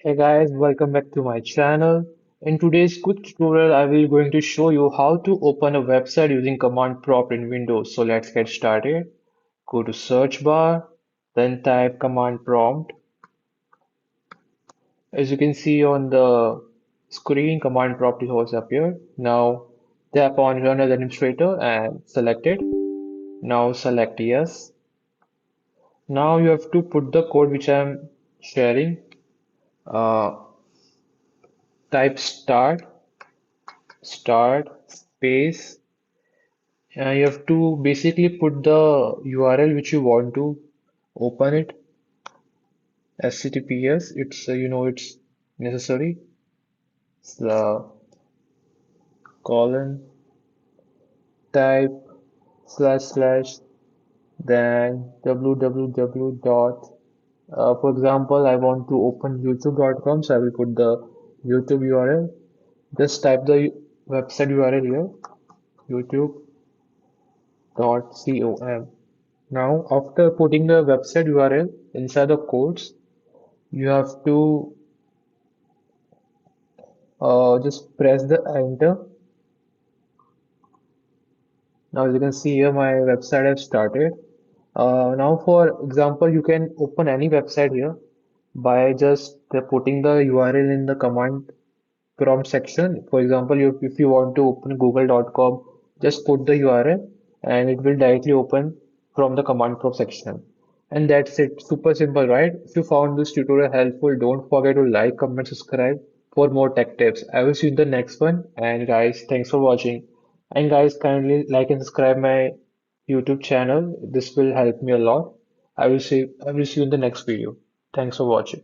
Hey guys, welcome back to my channel. In today's quick tutorial, I will going to show you how to open a website using command prompt in Windows. So let's get started. Go to search bar, then type command prompt. As you can see on the screen, command prompt is also appeared. Now tap on run as administrator and select it. Now select yes. Now you have to put the code which I am sharing. Uh, Type start space. You have to basically put the URL which you want to open it. HTTPS. It's it's necessary. It's the colon type // then www dot. For example, I want to open youtube.com, so I will put the YouTube URL. Just type the website URL here, youtube.com. Now, after putting the website URL inside the codes, you have to just press the enter. Now, as you can see here, my website has started. Now, for example, you can open any website here by just putting the URL in the command prompt section. For example, if you want to open google.com, just put the URL and it will directly open from the command prompt section. And that's it. Super simple, right? If you found this tutorial helpful, don't forget to like, comment, subscribe for more tech tips. I will see you in the next one. And guys, thanks for watching. And guys, kindly like and subscribe my YouTube channel. This will help me a lot. I will see you in the next video. Thanks for watching.